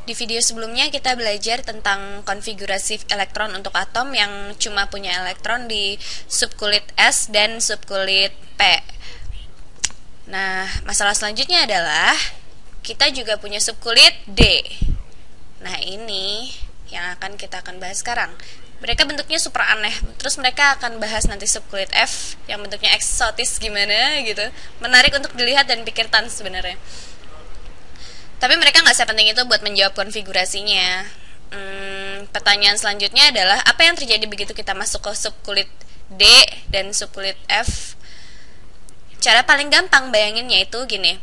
Di video sebelumnya kita belajar tentang konfigurasi elektron untuk atom yang cuma punya elektron di subkulit S dan subkulit P. Nah, masalah selanjutnya adalah kita juga punya subkulit D. Nah, ini yang kita akan bahas sekarang. Mereka bentuknya super aneh. Terus mereka akan bahas nanti subkulit F yang bentuknya eksotis gimana gitu. Menarik untuk dilihat dan pikirkan sebenarnya. Tapi mereka nggak sepenting itu buat menjawab konfigurasinya. Pertanyaan selanjutnya adalah apa yang terjadi begitu kita masuk ke subkulit D dan subkulit F? Cara paling gampang bayanginnya itu gini.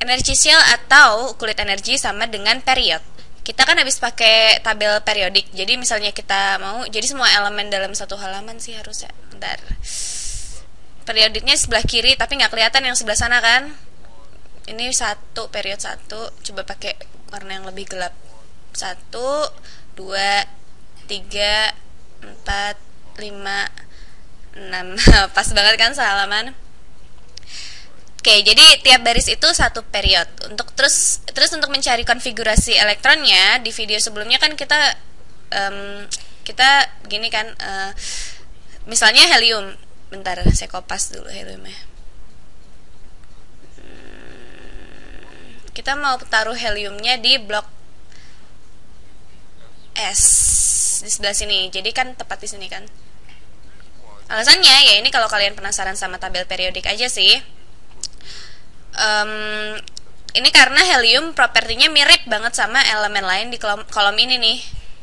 Energi shell atau kulit energi sama dengan period. Kita kan habis pakai tabel periodik. Jadi misalnya kita mau, jadi semua elemen dalam satu halaman sih harusnya. Bentar. Periodiknya sebelah kiri tapi nggak kelihatan yang sebelah sana kan? Ini satu, period 1. Coba pakai warna yang lebih gelap. 1, 2, 3, 4, 5, 6. Pas banget kan sehalaman. Oke, jadi tiap baris itu satu period. Untuk terus untuk mencari konfigurasi elektronnya di video sebelumnya kan kita gini kan, misalnya helium. Bentar, saya kopas dulu heliumnya. Kita mau taruh heliumnya di blok S di sebelah sini. Jadi kan tepat di sini kan. Alasannya ya ini kalau kalian penasaran sama tabel periodik aja sih. Ini karena helium propertinya mirip banget sama elemen lain di kolom ini nih.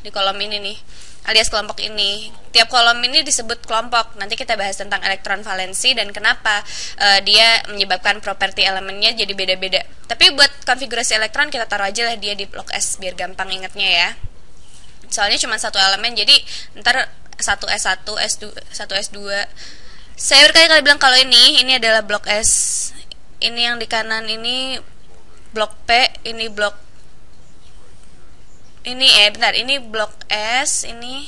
Di kolom ini nih, alias kelompok ini. Tiap kolom ini disebut kelompok. Nanti kita bahas tentang elektron valensi dan kenapa dia menyebabkan properti elemennya jadi beda-beda. Tapi buat konfigurasi elektron kita taruh aja lah dia di blok S biar gampang ingetnya ya. Soalnya cuma satu elemen, jadi ntar 1S1, S2, 1S2. Saya berkali-kali bilang kalau ini adalah blok S. Ini yang di kanan ini blok P, ini blok ini blok S, ini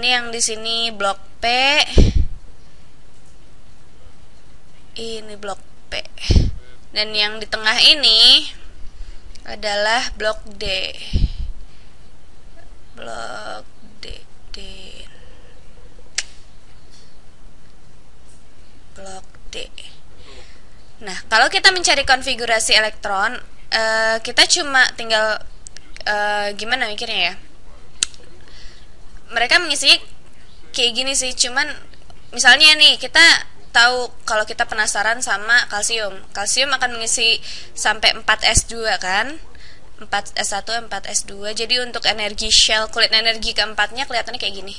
yang di sini blok P, ini blok P, dan yang di tengah ini adalah blok D. Blok D. Blok D. Nah, kalau kita mencari konfigurasi elektron, kita cuma tinggal gimana mikirnya ya? Mereka mengisi kayak gini sih, cuman misalnya nih kita tahu kalau kita penasaran sama kalsium. Kalsium akan mengisi sampai 4S2 kan? 4S1, 4S2. Jadi untuk energi shell, kulit energi keempatnya kelihatannya kayak gini.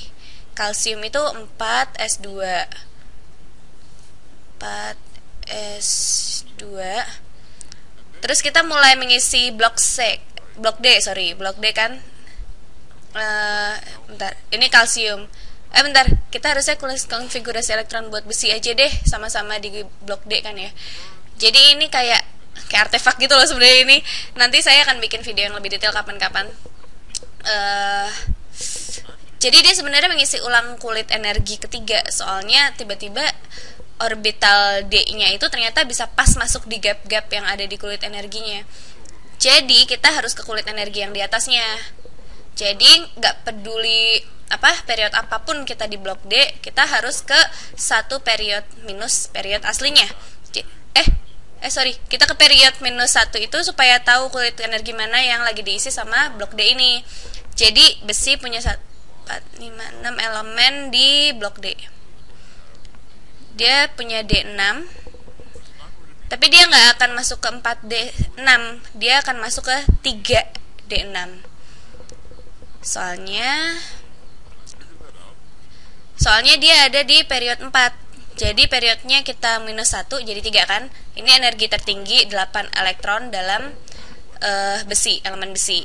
Kalsium itu 4S2. 4S2. Terus kita mulai mengisi blok D kan. Bentar, ini kalsium. Bentar, kita harusnya konfigurasi elektron buat besi aja deh, sama-sama di blok D kan ya. Jadi ini kayak artefak gitu loh sebenarnya ini. Nanti saya akan bikin video yang lebih detail kapan-kapan. Jadi dia sebenarnya mengisi ulang kulit energi ketiga, soalnya tiba-tiba orbital D-nya itu ternyata bisa pas masuk di gap-gap yang ada di kulit energinya. Jadi kita harus ke kulit energi yang di atasnya. Jadi nggak peduli period apapun kita di blok D, kita harus ke satu period minus period aslinya. Kita ke period minus 1 itu supaya tahu kulit energi mana yang lagi diisi sama blok D ini. Jadi besi punya 4, 5, 6 elemen di blok D. Dia punya D6, tapi dia nggak akan masuk ke 4D6, dia akan masuk ke 3D6. Soalnya dia ada di period 4. Jadi periodnya kita minus 1 jadi 3 kan. Ini energi tertinggi 8 elektron dalam besi, elemen besi.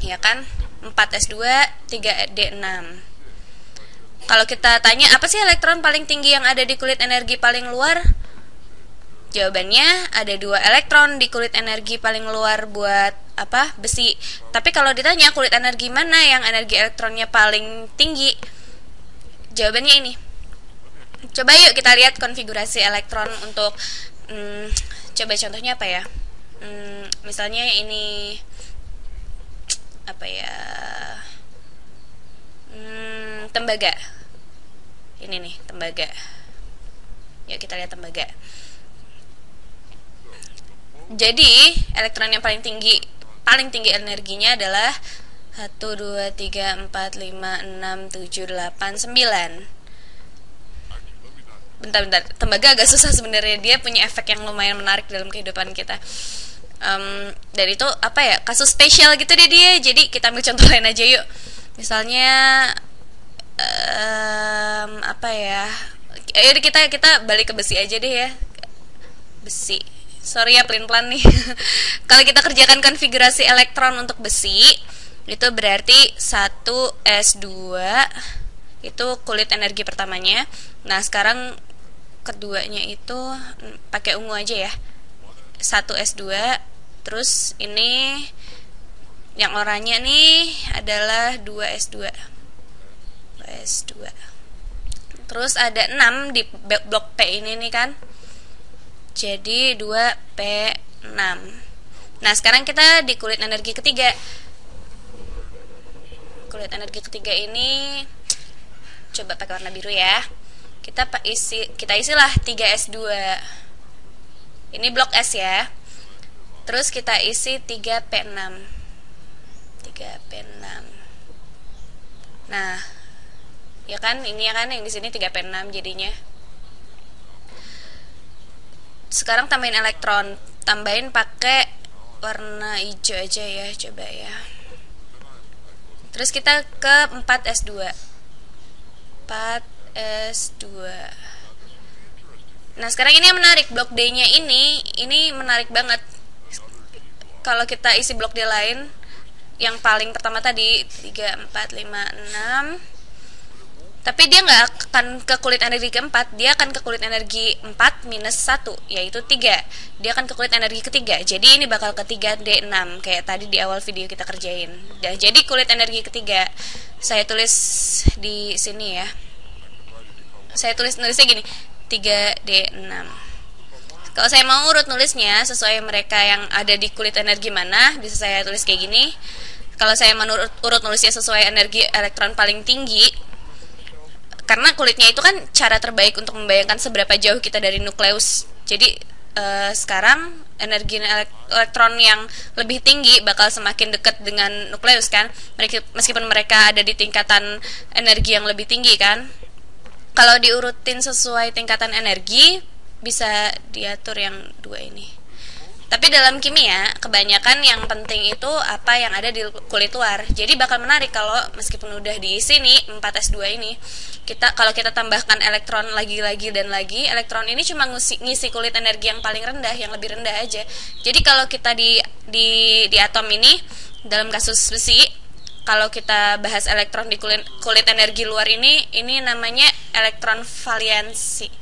Ya kan? 4S2, 3D6. Kalau kita tanya apa sih elektron paling tinggi yang ada di kulit energi paling luar? Jawabannya ada 2 elektron di kulit energi paling luar buat besi. Tapi kalau ditanya kulit energi mana yang energi elektronnya paling tinggi? Jawabannya ini. Coba yuk kita lihat konfigurasi elektron untuk coba contohnya apa ya? Misalnya ini apa ya, tembaga. Ini nih tembaga. Yuk kita lihat tembaga. Jadi elektron yang paling tinggi energinya adalah 1, 2, 3, 4, 5, 6, 7, 8, 9. Bentar, tembaga agak susah sebenarnya. Dia punya efek yang lumayan menarik dalam kehidupan kita. Dan itu apa ya, kasus spesial gitu deh dia. Jadi kita ambil contoh lain aja yuk. Misalnya apa ya, ayo kita balik ke besi aja deh ya. Besi, sorry ya pelin-pelan nih. Kalau kita kerjakan konfigurasi elektron untuk besi, itu berarti 1s2 itu kulit energi pertamanya. Nah sekarang keduanya itu pakai ungu aja ya, 1s2. Terus ini yang oranye nih adalah 2s2. Terus ada 6 di blok P ini nih kan, jadi 2p6. Nah sekarang kita di kulit energi ketiga. Kulit energi ketiga ini coba pakai warna biru ya. Kita isilah 3s2. Ini blok S ya. Terus kita isi 3p6. Nah, ya kan, ini ya kan yang di sini 3p6 jadinya. Sekarang tambahin elektron, tambahin pakai warna hijau aja ya, coba ya. Terus kita ke 4s2. 4s2. Nah, sekarang ini yang menarik, blok D-nya ini menarik banget. Kalau kita isi blok D lain, yang paling pertama tadi 3, 4, 5, 6, tapi dia nggak akan ke kulit energi keempat, dia akan ke kulit energi 4 minus 1, yaitu 3. Dia akan ke kulit energi ketiga, jadi ini bakal ke 3D6 kayak tadi di awal video kita kerjain. Dan jadi kulit energi ketiga, saya tulis di sini ya, saya nulisnya gini, 3D6. Kalau saya mau urut nulisnya sesuai mereka yang ada di kulit energi mana, bisa saya tulis kayak gini. Kalau saya menurut urut nulisnya sesuai energi elektron paling tinggi, karena kulitnya itu kan cara terbaik untuk membayangkan seberapa jauh kita dari nukleus. Jadi sekarang energi elektron yang lebih tinggi bakal semakin dekat dengan nukleus kan, meskipun mereka ada di tingkatan energi yang lebih tinggi kan. Kalau diurutin sesuai tingkatan energi, bisa diatur yang dua ini. Tapi dalam kimia, kebanyakan yang penting itu apa yang ada di kulit luar. Jadi bakal menarik kalau meskipun udah diisi nih 4s2 ini, kalau kita tambahkan elektron lagi dan lagi, elektron ini cuma ngisi kulit energi yang paling rendah, yang lebih rendah aja. Jadi kalau kita di atom ini, dalam kasus besi, kalau kita bahas elektron di kulit energi luar ini namanya elektron valensi.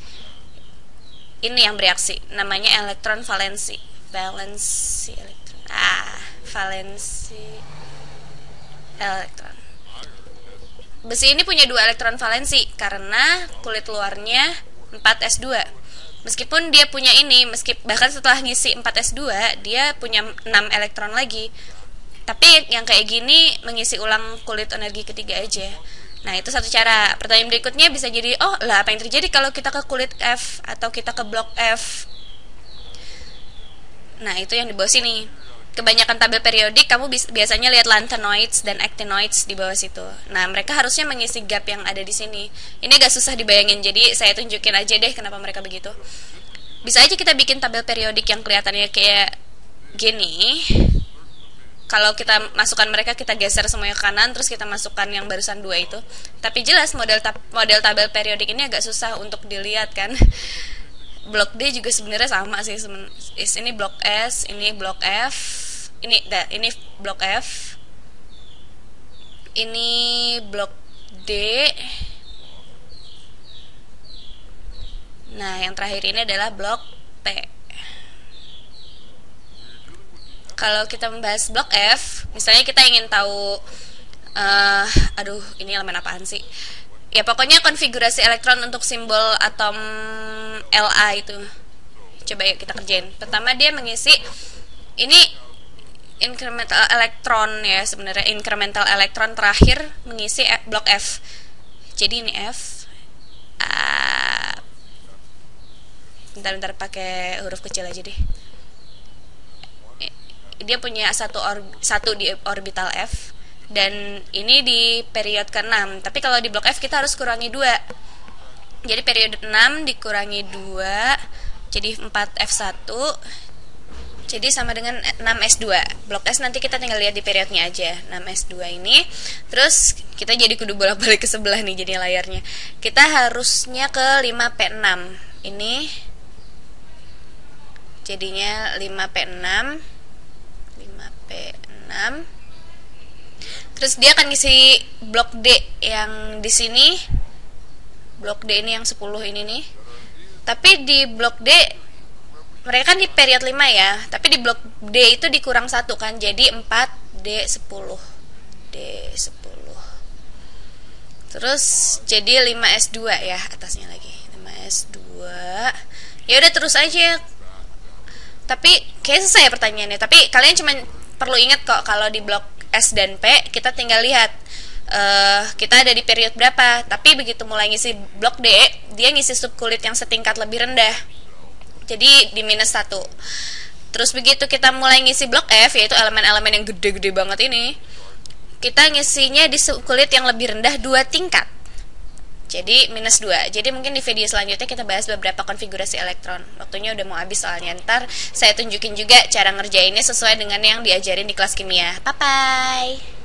Ini yang bereaksi, namanya elektron valensi. Valensi elektron. Valensi elektron. Besi ini punya 2 elektron valensi karena kulit luarnya 4s2. Meskipun dia punya ini, bahkan setelah ngisi 4s2, dia punya 6 elektron lagi. Tapi yang kayak gini mengisi ulang kulit energi ketiga aja. Nah, itu satu cara. Pertanyaan berikutnya bisa jadi, oh lah apa yang terjadi kalau kita ke kulit F atau kita ke blok F? Nah, itu yang di bawah sini. Kebanyakan tabel periodik kamu biasanya lihat lanthanoids dan actinoids di bawah situ. Nah, mereka harusnya mengisi gap yang ada di sini. Ini agak susah dibayangin, jadi saya tunjukin aja deh kenapa mereka begitu. Bisa aja kita bikin tabel periodik yang kelihatannya kayak gini. Kalau kita masukkan mereka, kita geser semuanya ke kanan, terus kita masukkan yang barusan 2 itu. Tapi jelas model tabel periodik ini agak susah untuk dilihat kan. Blok D juga sebenarnya sama sih. Ini blok S, ini blok F, ini blok F, ini blok D. Nah, yang terakhir ini adalah blok P. Kalau kita membahas blok F, misalnya kita ingin tahu, ini elemen apaan sih? Ya pokoknya konfigurasi elektron untuk simbol atom La itu. Coba yuk kita kerjain. Pertama dia mengisi Ini incremental elektron ya, sebenarnya incremental elektron terakhir mengisi blok F. Jadi ini F. Bentar pakai huruf kecil aja deh. Dia punya satu di orbital F, dan ini di periode ke-6. Tapi kalau di blok F kita harus kurangi 2. Jadi periode 6 dikurangi 2, jadi 4F1. Jadi sama dengan 6S2. Blok S nanti kita tinggal lihat di periodnya aja. 6S2 ini. Terus kita jadi kudu bolak-balik ke sebelah nih jadi layarnya. Kita harusnya ke 5P6. Ini jadinya 5P6. 5P6. Terus dia akan ngisi blok D yang di sini. Blok D ini yang 10 ini nih. Tapi di blok D mereka kan di periode 5 ya, tapi di blok D itu dikurang 1 kan, jadi 4D10. D10. Terus jadi 5S2 ya atasnya lagi. 5S2. Ya udah terus aja. Tapi kayak selesai pertanyaannya. Tapi kalian cuma perlu ingat kok kalau di blok S dan P kita tinggal lihat kita ada di periode berapa. Tapi begitu mulai ngisi blok D, dia ngisi subkulit yang setingkat lebih rendah. Jadi di -1. Terus begitu kita mulai ngisi blok F, yaitu elemen-elemen yang gede-gede banget ini, kita ngisinya di subkulit yang lebih rendah 2 tingkat. Jadi -2. Jadi mungkin di video selanjutnya kita bahas beberapa konfigurasi elektron. Waktunya udah mau habis soalnya. Ntar saya tunjukin juga cara ngerjainnya sesuai dengan yang diajarin di kelas kimia. Bye-bye.